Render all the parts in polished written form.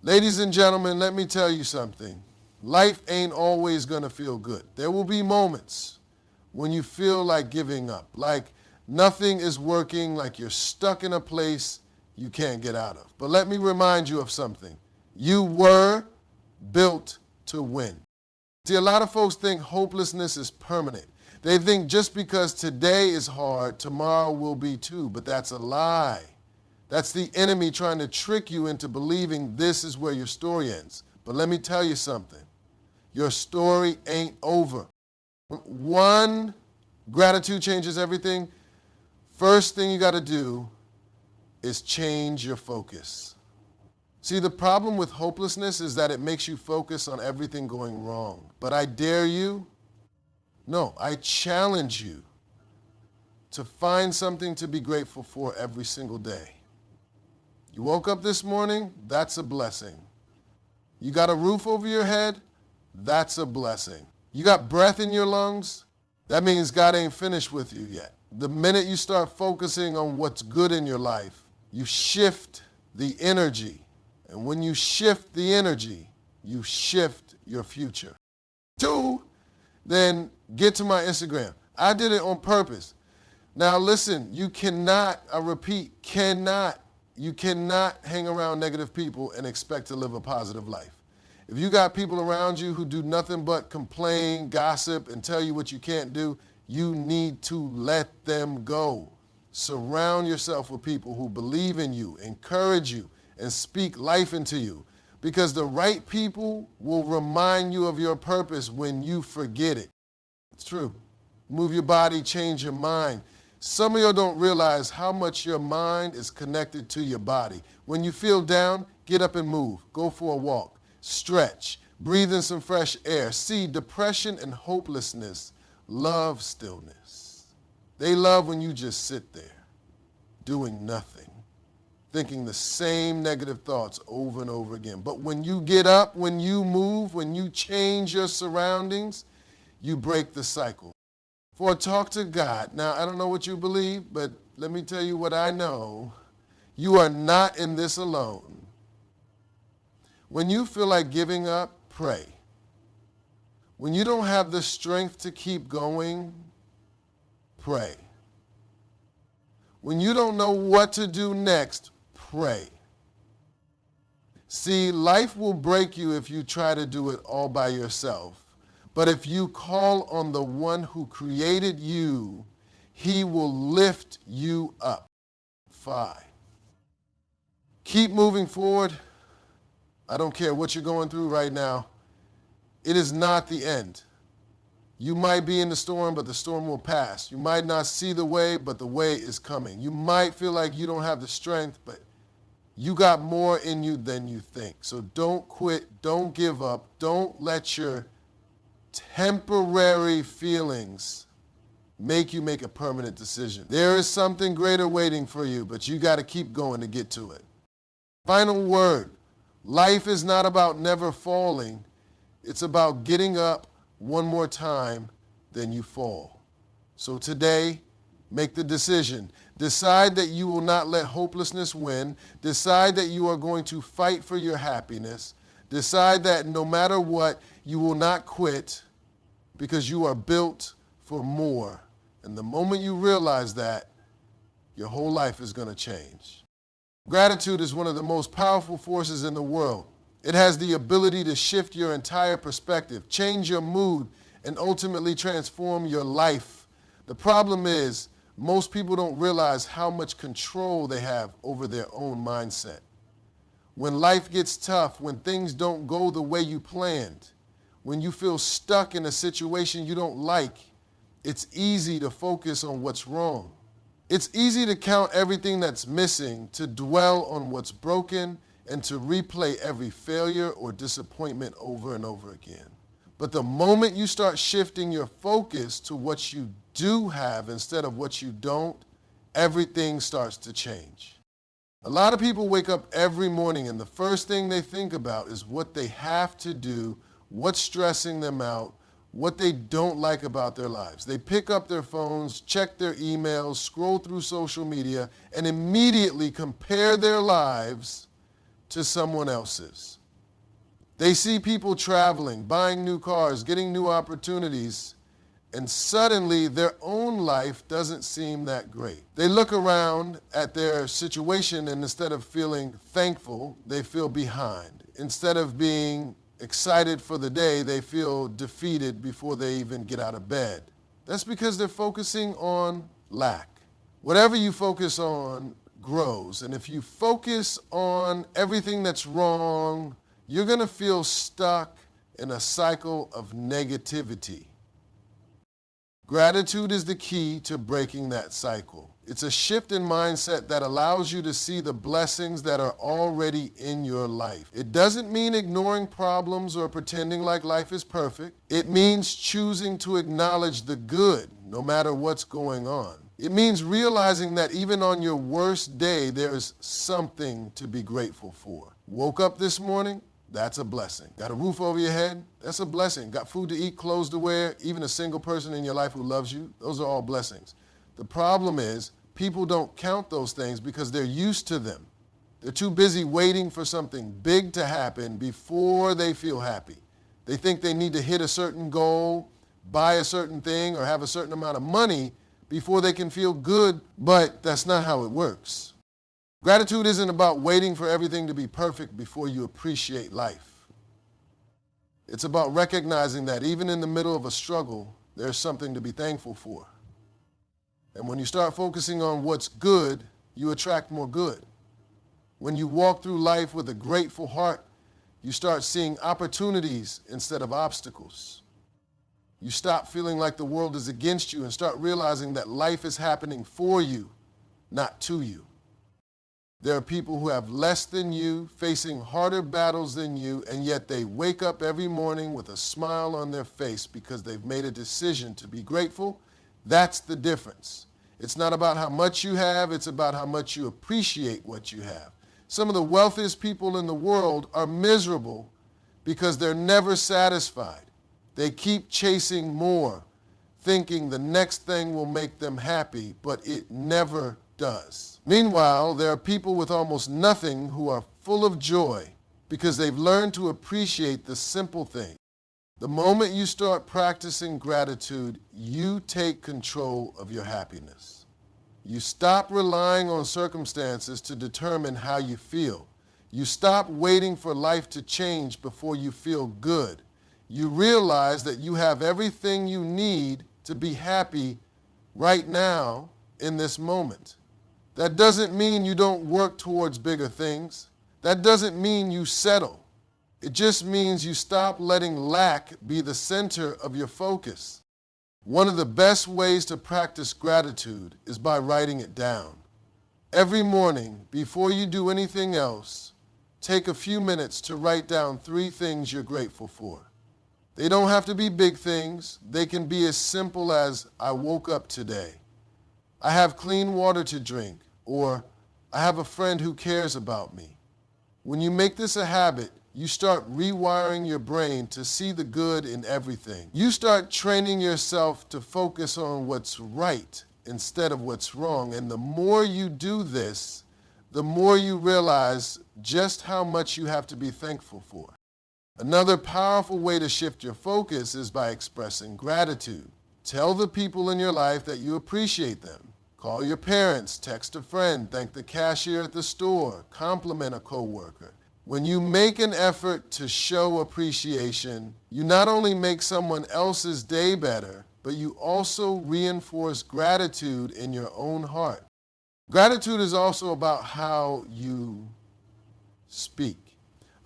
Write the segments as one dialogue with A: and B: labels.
A: Ladies and gentlemen, let me tell you something. Life ain't always going to feel good. There will be moments when you feel like giving up, like nothing is working, like you're stuck in a place you can't get out of. But let me remind you of something. You were built to win. See, a lot of folks think hopelessness is permanent. They think just because today is hard, tomorrow will be too. But that's a lie. That's the enemy trying to trick you into believing this is where your story ends. But let me tell you something. Your story ain't over. One, gratitude changes everything. First thing you got to do is change your focus. See, the problem with hopelessness is that it makes you focus on everything going wrong. But I dare you, no, I challenge you to find something to be grateful for every single day. You woke up this morning, that's a blessing. You got a roof over your head, that's a blessing. You got breath in your lungs, that means God ain't finished with you yet. The minute you start focusing on what's good in your life, you shift the energy. And when you shift the energy, you shift your future. 2, then get to my Instagram. I did it on purpose. Now listen, you cannot, I repeat, you cannot hang around negative people and expect to live a positive life. If you got people around you who do nothing but complain, gossip, and tell you what you can't do, you need to let them go. Surround yourself with people who believe in you, encourage you, and speak life into you. Because the right people will remind you of your purpose when you forget it. It's true. Move your body, change your mind. Some of you don't realize how much your mind is connected to your body. When you feel down, get up and move. Go for a walk. Stretch. Breathe in some fresh air. See, depression and hopelessness love stillness. They love when you just sit there, doing nothing, thinking the same negative thoughts over and over again. But when you get up, when you move, when you change your surroundings, you break the cycle. For a talk to God. Now, I don't know what you believe, but let me tell you what I know. You are not in this alone. When you feel like giving up, pray. When you don't have the strength to keep going, pray. When you don't know what to do next, pray. See, life will break you if you try to do it all by yourself. But if you call on the one who created you, he will lift you up. 5. Keep moving forward. I don't care what you're going through right now. It is not the end. You might be in the storm, but the storm will pass. You might not see the way, but the way is coming. You might feel like you don't have the strength, but you got more in you than you think. So don't quit. Don't give up. Don't let your temporary feelings make you make a permanent decision. There is something greater waiting for you, but you got to keep going to get to it. Final word. Life is not about never falling. It's about getting up one more time, then you fall. So today, make the decision. Decide that you will not let hopelessness win. Decide that you are going to fight for your happiness. Decide that no matter what, you will not quit because you are built for more. And the moment you realize that, your whole life is going to change. Gratitude is one of the most powerful forces in the world. It has the ability to shift your entire perspective, change your mood, and ultimately transform your life. The problem is, most people don't realize how much control they have over their own mindset. When life gets tough, when things don't go the way you planned, when you feel stuck in a situation you don't like, it's easy to focus on what's wrong. It's easy to count everything that's missing, to dwell on what's broken, and to replay every failure or disappointment over and over again. But the moment you start shifting your focus to what you do have instead of what you don't, everything starts to change. A lot of people wake up every morning and the first thing they think about is what they have to do, what's stressing them out, what they don't like about their lives. They pick up their phones, check their emails, scroll through social media, and immediately compare their lives to someone else's. They see people traveling, buying new cars, getting new opportunities, and suddenly their own life doesn't seem that great. They look around at their situation and instead of feeling thankful, they feel behind. Instead of being excited for the day, they feel defeated before they even get out of bed. That's because they're focusing on lack. Whatever you focus on grows. And if you focus on everything that's wrong, you're going to feel stuck in a cycle of negativity. Gratitude is the key to breaking that cycle. It's a shift in mindset that allows you to see the blessings that are already in your life. It doesn't mean ignoring problems or pretending like life is perfect. It means choosing to acknowledge the good, no matter what's going on. It means realizing that even on your worst day, there is something to be grateful for. Woke up this morning? That's a blessing. Got a roof over your head? That's a blessing. Got food to eat, clothes to wear, even a single person in your life who loves you? Those are all blessings. The problem is people don't count those things because they're used to them. They're too busy waiting for something big to happen before they feel happy. They think they need to hit a certain goal, buy a certain thing, or have a certain amount of money before they can feel good, but that's not how it works. Gratitude isn't about waiting for everything to be perfect before you appreciate life. It's about recognizing that even in the middle of a struggle, there's something to be thankful for. And when you start focusing on what's good, you attract more good. When you walk through life with a grateful heart, you start seeing opportunities instead of obstacles. You stop feeling like the world is against you and start realizing that life is happening for you, not to you. There are people who have less than you, facing harder battles than you, and yet they wake up every morning with a smile on their face because they've made a decision to be grateful. That's the difference. It's not about how much you have, it's about how much you appreciate what you have. Some of the wealthiest people in the world are miserable because they're never satisfied. They keep chasing more, thinking the next thing will make them happy, but it never does. Meanwhile, there are people with almost nothing who are full of joy because they've learned to appreciate the simple things. The moment you start practicing gratitude, you take control of your happiness. You stop relying on circumstances to determine how you feel. You stop waiting for life to change before you feel good. You realize that you have everything you need to be happy right now in this moment. That doesn't mean you don't work towards bigger things. That doesn't mean you settle. It just means you stop letting lack be the center of your focus. One of the best ways to practice gratitude is by writing it down. Every morning, before you do anything else, take a few minutes to write down 3 things you're grateful for. They don't have to be big things. They can be as simple as, I woke up today. I have clean water to drink. Or, I have a friend who cares about me. When you make this a habit, you start rewiring your brain to see the good in everything. You start training yourself to focus on what's right instead of what's wrong. And the more you do this, the more you realize just how much you have to be thankful for. Another powerful way to shift your focus is by expressing gratitude. Tell the people in your life that you appreciate them. Call your parents, text a friend, thank the cashier at the store, compliment a coworker. When you make an effort to show appreciation, you not only make someone else's day better, but you also reinforce gratitude in your own heart. Gratitude is also about how you speak.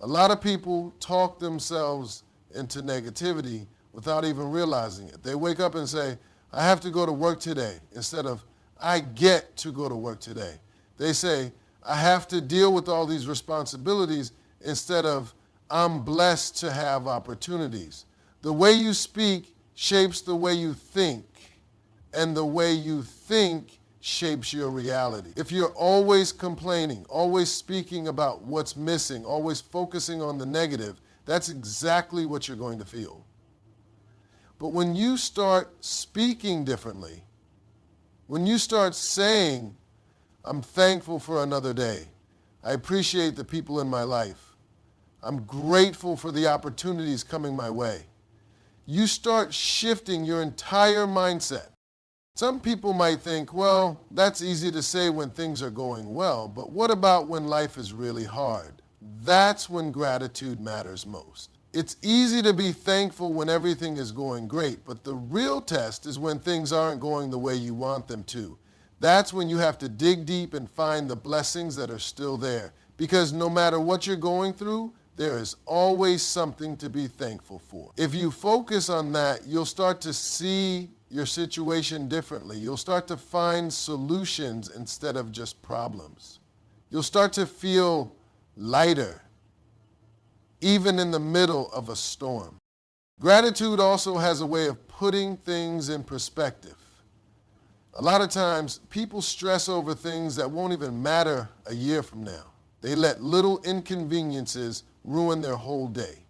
A: A lot of people talk themselves into negativity without even realizing it. They wake up and say, I have to go to work today, instead of, I get to go to work today. They say, I have to deal with all these responsibilities instead of, I'm blessed to have opportunities. The way you speak shapes the way you think, and the way you think shapes your reality. If you're always complaining, always speaking about what's missing, always focusing on the negative, that's exactly what you're going to feel. But when you start speaking differently, when you start saying, I'm thankful for another day, I appreciate the people in my life. I'm grateful for the opportunities coming my way. You start shifting your entire mindset. Some people might think, well, that's easy to say when things are going well, but what about when life is really hard? That's when gratitude matters most. It's easy to be thankful when everything is going great, but the real test is when things aren't going the way you want them to. That's when you have to dig deep and find the blessings that are still there. Because no matter what you're going through, there is always something to be thankful for. If you focus on that, you'll start to see your situation differently. You'll start to find solutions instead of just problems. You'll start to feel lighter, even in the middle of a storm. Gratitude also has a way of putting things in perspective. A lot of times, people stress over things that won't even matter a year from now. They let little inconveniences ruin their whole day.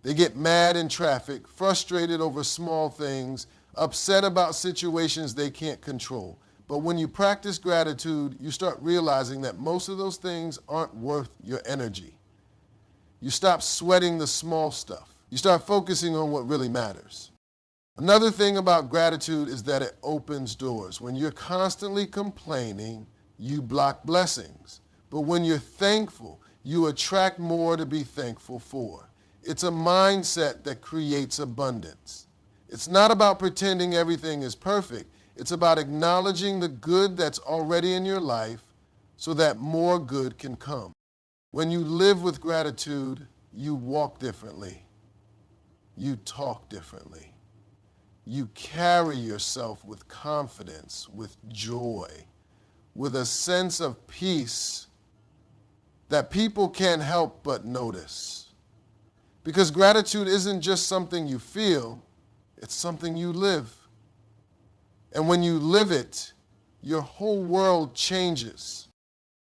A: They get mad in traffic, frustrated over small things, upset about situations they can't control. But when you practice gratitude, you start realizing that most of those things aren't worth your energy. You stop sweating the small stuff. You start focusing on what really matters. Another thing about gratitude is that it opens doors. When you're constantly complaining, you block blessings. But when you're thankful, you attract more to be thankful for. It's a mindset that creates abundance. It's not about pretending everything is perfect. It's about acknowledging the good that's already in your life so that more good can come. When you live with gratitude, you walk differently. You talk differently. You carry yourself with confidence, with joy, with a sense of peace that people can't help but notice. Because gratitude isn't just something you feel, it's something you live. And when you live it, your whole world changes.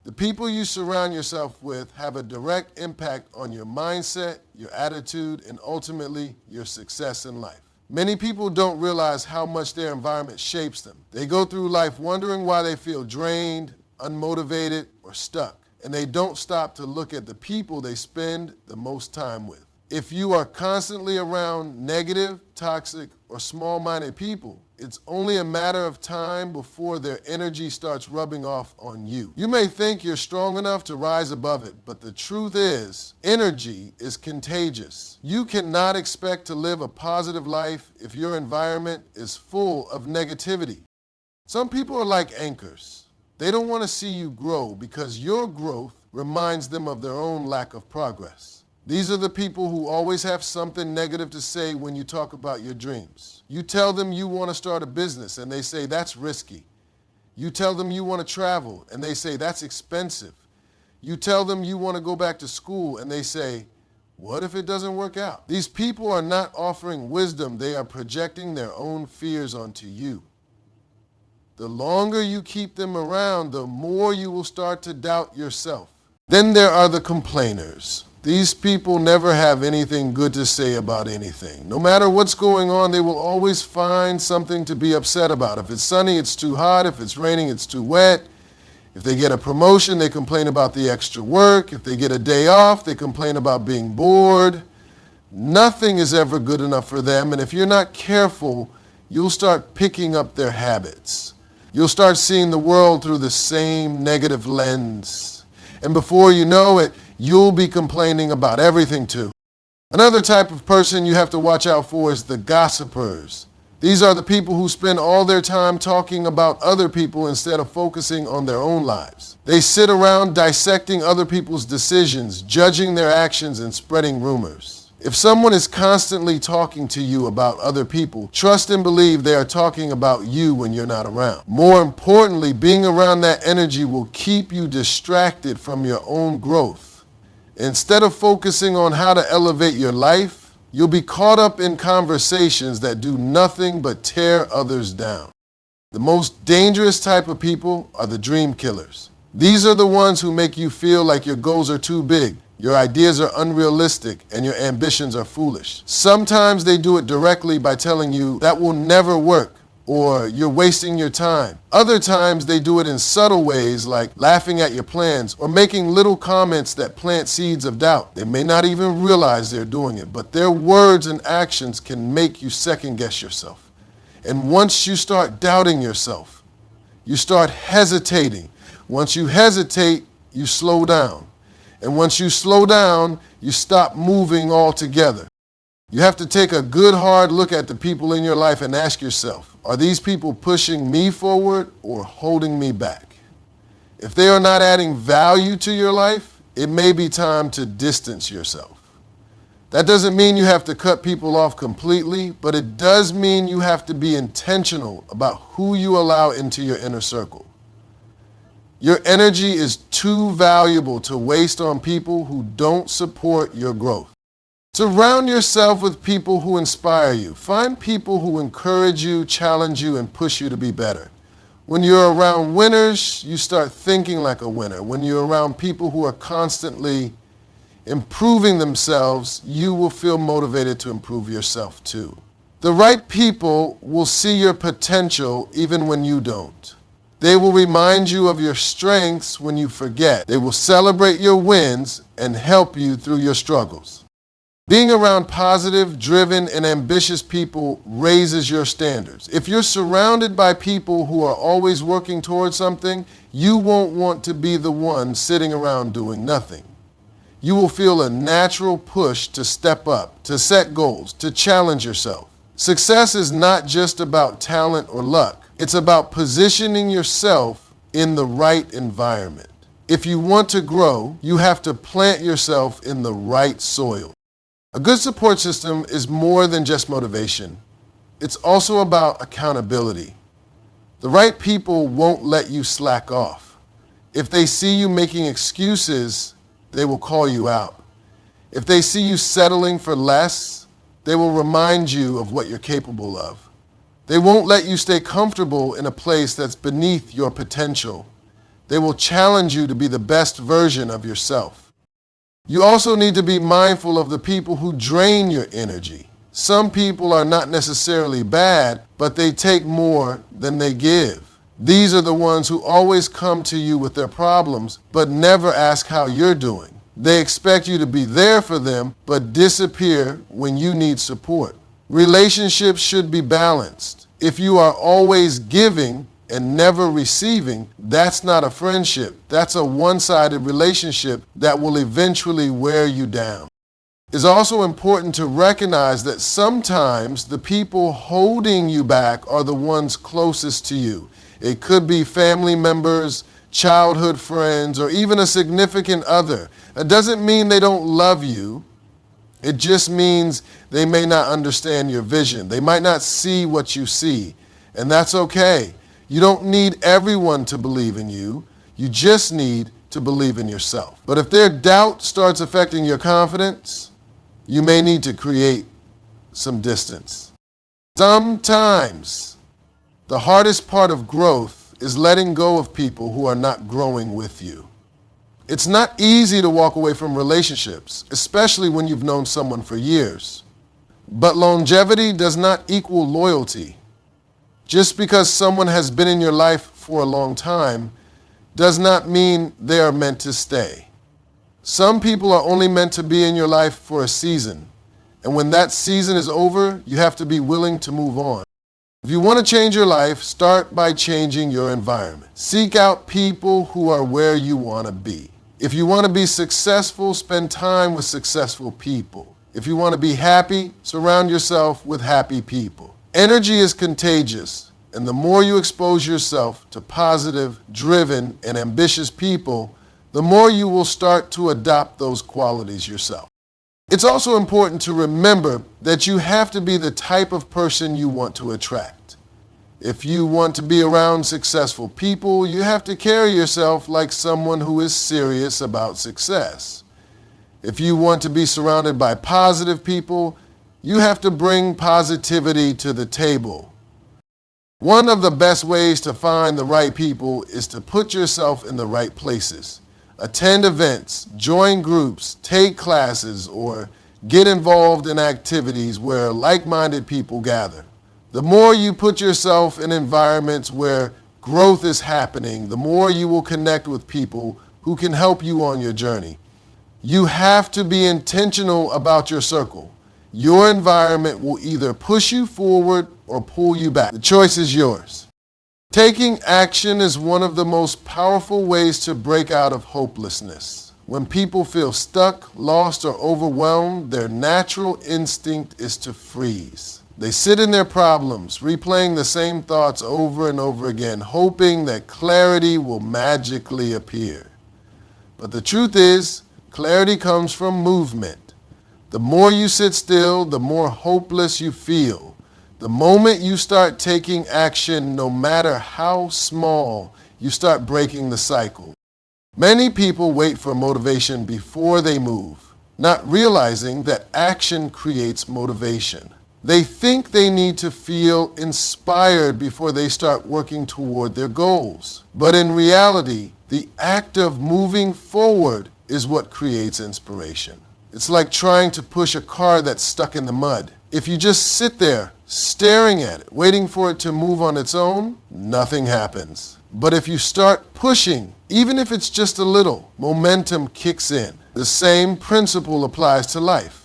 A: The people you surround yourself with have a direct impact on your mindset, your attitude, and ultimately your success in life. Many people don't realize how much their environment shapes them. They go through life wondering why they feel drained, unmotivated, or stuck. And they don't stop to look at the people they spend the most time with. If you are constantly around negative, toxic, or small-minded people, it's only a matter of time before their energy starts rubbing off on you. You may think you're strong enough to rise above it, but the truth is, energy is contagious. You cannot expect to live a positive life if your environment is full of negativity. Some people are like anchors. They don't want to see you grow because your growth reminds them of their own lack of progress. These are the people who always have something negative to say when you talk about your dreams. You tell them you want to start a business and they say that's risky. You tell them you want to travel and they say that's expensive. You tell them you want to go back to school and they say, what if it doesn't work out? These people are not offering wisdom, they are projecting their own fears onto you. The longer you keep them around, the more you will start to doubt yourself. Then there are the complainers. These people never have anything good to say about anything. No matter what's going on, they will always find something to be upset about. If it's sunny, it's too hot. If it's raining, it's too wet. If they get a promotion, they complain about the extra work. If they get a day off, they complain about being bored. Nothing is ever good enough for them, and if you're not careful, you'll start picking up their habits. You'll start seeing the world through the same negative lens. And before you know it, you'll be complaining about everything too. Another type of person you have to watch out for is the gossipers. These are the people who spend all their time talking about other people instead of focusing on their own lives. They sit around dissecting other people's decisions, judging their actions, and spreading rumors. If someone is constantly talking to you about other people, trust and believe they are talking about you when you're not around. More importantly, being around that energy will keep you distracted from your own growth. Instead of focusing on how to elevate your life, you'll be caught up in conversations that do nothing but tear others down. The most dangerous type of people are the dream killers. These are the ones who make you feel like your goals are too big, your ideas are unrealistic, and your ambitions are foolish. Sometimes they do it directly by telling you that will never work. or you're wasting your time. Other times they do it in subtle ways, like laughing at your plans or making little comments that plant seeds of doubt. They may not even realize they're doing it, but their words and actions can make you second guess yourself. And once you start doubting yourself, you start hesitating. Once you hesitate, you slow down. And once you slow down, you stop moving altogether. You have to take a good hard look at the people in your life and ask yourself, are these people pushing me forward or holding me back? If they are not adding value to your life, it may be time to distance yourself. That doesn't mean you have to cut people off completely, but it does mean you have to be intentional about who you allow into your inner circle. Your energy is too valuable to waste on people who don't support your growth. Surround yourself with people who inspire you. Find people who encourage you, challenge you, and push you to be better. When you're around winners, you start thinking like a winner. When you're around people who are constantly improving themselves, you will feel motivated to improve yourself too. The right people will see your potential even when you don't. They will remind you of your strengths when you forget. They will celebrate your wins and help you through your struggles. Being around positive, driven, and ambitious people raises your standards. If you're surrounded by people who are always working towards something, you won't want to be the one sitting around doing nothing. You will feel a natural push to step up, to set goals, to challenge yourself. Success is not just about talent or luck. It's about positioning yourself in the right environment. If you want to grow, you have to plant yourself in the right soil. A good support system is more than just motivation. It's also about accountability. The right people won't let you slack off. If they see you making excuses, they will call you out. If they see you settling for less, they will remind you of what you're capable of. They won't let you stay comfortable in a place that's beneath your potential. They will challenge you to be the best version of yourself. You also need to be mindful of the people who drain your energy. Some people are not necessarily bad, but they take more than they give. These are the ones who always come to you with their problems, but never ask how you're doing. They expect you to be there for them, but disappear when you need support. Relationships should be balanced. If you are always giving and never receiving, that's not a friendship. That's a one-sided relationship that will eventually wear you down. It's also important to recognize that sometimes the people holding you back are the ones closest to you. It could be family members, childhood friends, or even a significant other. That doesn't mean they don't love you. It just means they may not understand your vision. They might not see what you see, and that's okay. You don't need everyone to believe in you. You just need to believe in yourself. But if their doubt starts affecting your confidence, you may need to create some distance. Sometimes the hardest part of growth is letting go of people who are not growing with you. It's not easy to walk away from relationships, especially when you've known someone for years. But longevity does not equal loyalty. Just because someone has been in your life for a long time does not mean they are meant to stay. Some people are only meant to be in your life for a season. And when that season is over, you have to be willing to move on. If you want to change your life, start by changing your environment. Seek out people who are where you want to be. If you want to be successful, spend time with successful people. If you want to be happy, surround yourself with happy people. Energy is contagious, and the more you expose yourself to positive, driven, and ambitious people, the more you will start to adopt those qualities yourself. It's also important to remember that you have to be the type of person you want to attract. If you want to be around successful people, you have to carry yourself like someone who is serious about success. If you want to be surrounded by positive people, you have to bring positivity to the table. One of the best ways to find the right people is to put yourself in the right places. Attend events, join groups, take classes, or get involved in activities where like-minded people gather. The more you put yourself in environments where growth is happening, the more you will connect with people who can help you on your journey. You have to be intentional about your circle. Your environment will either push you forward or pull you back. The choice is yours. Taking action is one of the most powerful ways to break out of hopelessness. When people feel stuck, lost, or overwhelmed, their natural instinct is to freeze. They sit in their problems, replaying the same thoughts over and over again, hoping that clarity will magically appear. But the truth is, clarity comes from movement. The more you sit still, the more hopeless you feel. The moment you start taking action, no matter how small, you start breaking the cycle. Many people wait for motivation before they move, not realizing that action creates motivation. They think they need to feel inspired before they start working toward their goals. But in reality, the act of moving forward is what creates inspiration. It's like trying to push a car that's stuck in the mud. If you just sit there staring at it, waiting for it to move on its own, nothing happens. But if you start pushing, even if it's just a little, momentum kicks in. The same principle applies to life.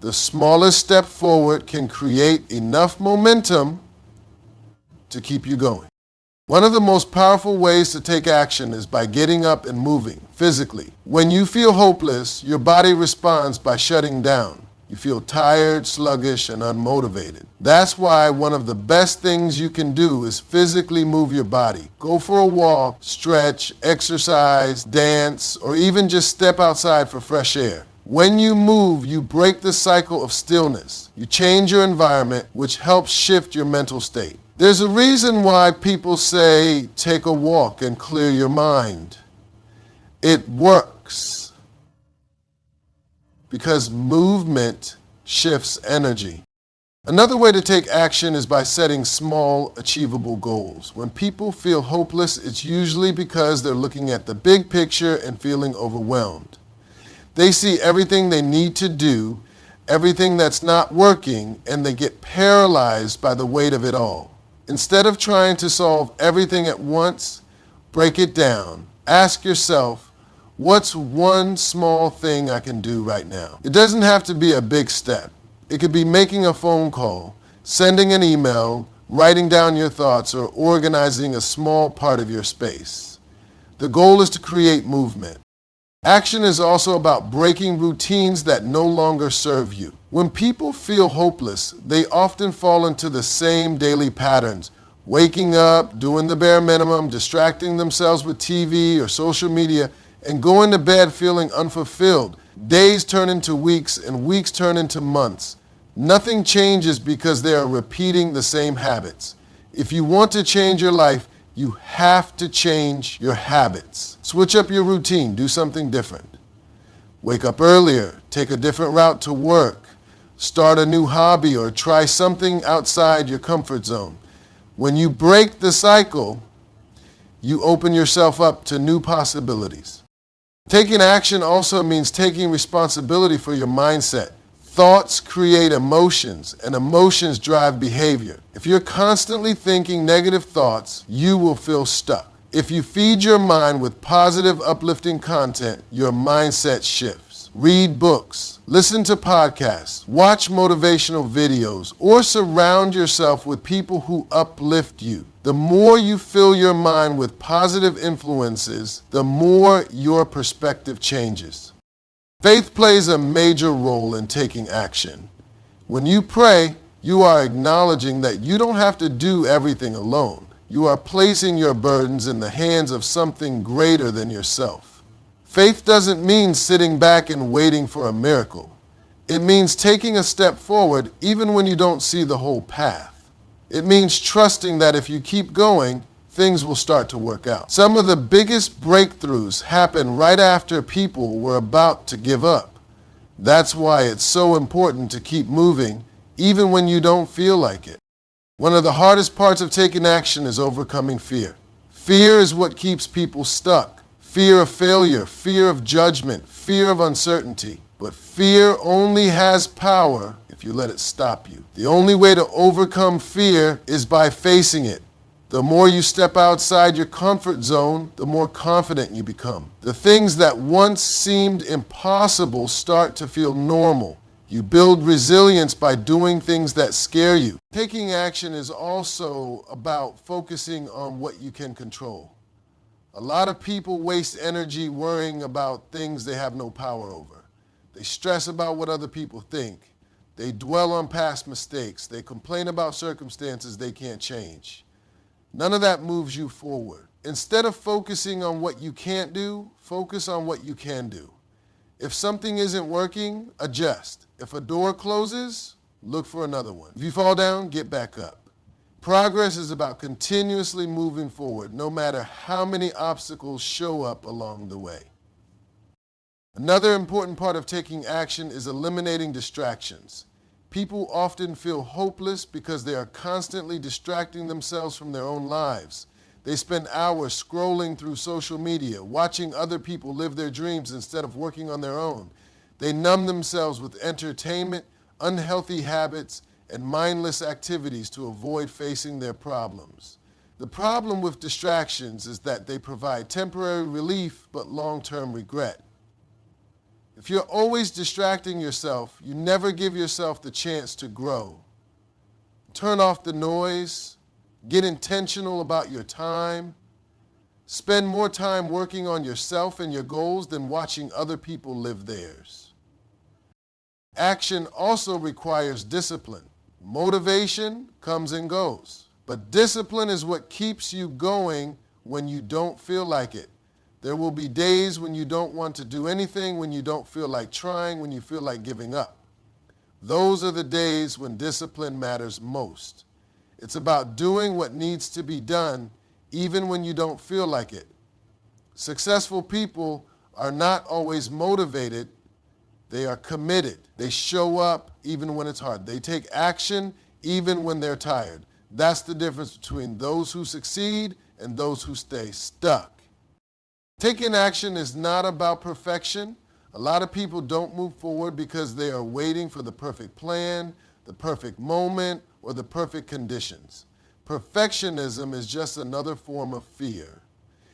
A: The smallest step forward can create enough momentum to keep you going. One of the most powerful ways to take action is by getting up and moving physically. When you feel hopeless, your body responds by shutting down. You feel tired, sluggish, and unmotivated. That's why one of the best things you can do is physically move your body. Go for a walk, stretch, exercise, dance, or even just step outside for fresh air. When you move, you break the cycle of stillness. You change your environment, which helps shift your mental state. There's a reason why people say, take a walk and clear your mind. It works. Because movement shifts energy. Another way to take action is by setting small, achievable goals. When people feel hopeless, it's usually because they're looking at the big picture and feeling overwhelmed. They see everything they need to do, everything that's not working, and they get paralyzed by the weight of it all. Instead of trying to solve everything at once, break it down. Ask yourself, what's one small thing I can do right now? It doesn't have to be a big step. It could be making a phone call, sending an email, writing down your thoughts, or organizing a small part of your space. The goal is to create movement. Action is also about breaking routines that no longer serve you. When people feel hopeless, they often fall into the same daily patterns. Waking up, doing the bare minimum, distracting themselves with TV or social media, and going to bed feeling unfulfilled. Days turn into weeks and weeks turn into months. Nothing changes because they are repeating the same habits. If you want to change your life, you have to change your habits. Switch up your routine, do something different. Wake up earlier, take a different route to work, start a new hobby, or try something outside your comfort zone. When you break the cycle, you open yourself up to new possibilities. Taking action also means taking responsibility for your mindset. Thoughts create emotions, and emotions drive behavior. If you're constantly thinking negative thoughts, you will feel stuck. If you feed your mind with positive, uplifting content, your mindset shifts. Read books, listen to podcasts, watch motivational videos, or surround yourself with people who uplift you. The more you fill your mind with positive influences, the more your perspective changes. Faith plays a major role in taking action. When you pray, you are acknowledging that you don't have to do everything alone. You are placing your burdens in the hands of something greater than yourself. Faith doesn't mean sitting back and waiting for a miracle. It means taking a step forward even when you don't see the whole path. It means trusting that if you keep going, things will start to work out. Some of the biggest breakthroughs happen right after people were about to give up. That's why it's so important to keep moving even when you don't feel like it. One of the hardest parts of taking action is overcoming fear. Fear is what keeps people stuck. Fear of failure, fear of judgment, fear of uncertainty. But fear only has power if if you let it stop you. The only way to overcome fear is by facing it. The more you step outside your comfort zone, the more confident you become. The things that once seemed impossible start to feel normal. You build resilience by doing things that scare you. Taking action is also about focusing on what you can control. A lot of people waste energy worrying about things they have no power over. They stress about what other people think. They dwell on past mistakes. They complain about circumstances they can't change. None of that moves you forward. Instead of focusing on what you can't do, focus on what you can do. If something isn't working, adjust. If a door closes, look for another one. If you fall down, get back up. Progress is about continuously moving forward, no matter how many obstacles show up along the way. Another important part of taking action is eliminating distractions. People often feel hopeless because they are constantly distracting themselves from their own lives. They spend hours scrolling through social media, watching other people live their dreams instead of working on their own. They numb themselves with entertainment, unhealthy habits, and mindless activities to avoid facing their problems. The problem with distractions is that they provide temporary relief but long-term regret. If you're always distracting yourself, you never give yourself the chance to grow. Turn off the noise, get intentional about your time, spend more time working on yourself and your goals than watching other people live theirs. Action also requires discipline. Motivation comes and goes, but discipline is what keeps you going when you don't feel like it. There will be days when you don't want to do anything, when you don't feel like trying, when you feel like giving up. Those are the days when discipline matters most. It's about doing what needs to be done, even when you don't feel like it. Successful people are not always motivated. They are committed. They show up even when it's hard. They take action even when they're tired. That's the difference between those who succeed and those who stay stuck. Taking action is not about perfection. A lot of people don't move forward because they are waiting for the perfect plan, the perfect moment, or the perfect conditions. Perfectionism is just another form of fear.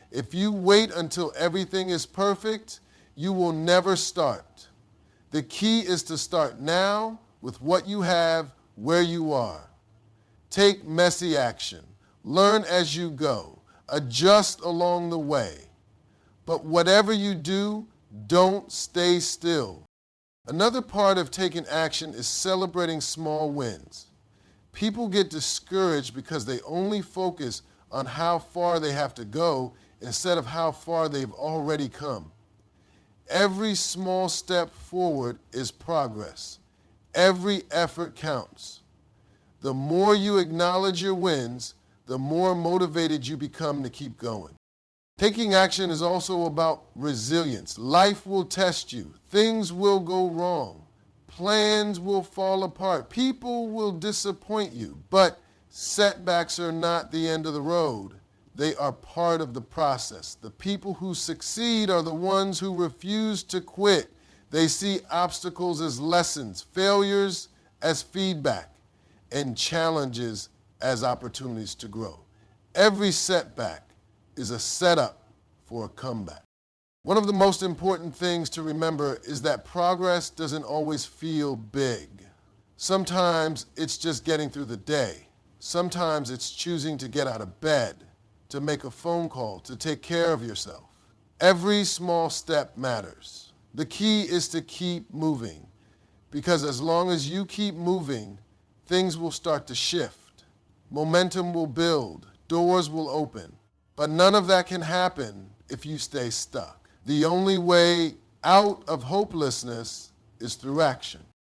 A: If you wait until everything is perfect, you will never start. The key is to start now with what you have, where you are. Take messy action. Learn as you go. Adjust along the way. But whatever you do, don't stay still. Another part of taking action is celebrating small wins. People get discouraged because they only focus on how far they have to go instead of how far they've already come. Every small step forward is progress. Every effort counts. The more you acknowledge your wins, the more motivated you become to keep going. Taking action is also about resilience. Life will test you. Things will go wrong. Plans will fall apart. People will disappoint you. But setbacks are not the end of the road. They are part of the process. The people who succeed are the ones who refuse to quit. They see obstacles as lessons, failures as feedback, and challenges as opportunities to grow. Every setback is a setup for a comeback. One of the most important things to remember is that progress doesn't always feel big. Sometimes it's just getting through the day. Sometimes it's choosing to get out of bed, to make a phone call, to take care of yourself. Every small step matters. The key is to keep moving, because as long as you keep moving, things will start to shift. Momentum will build. Doors will open. But none of that can happen if you stay stuck. The only way out of hopelessness is through action.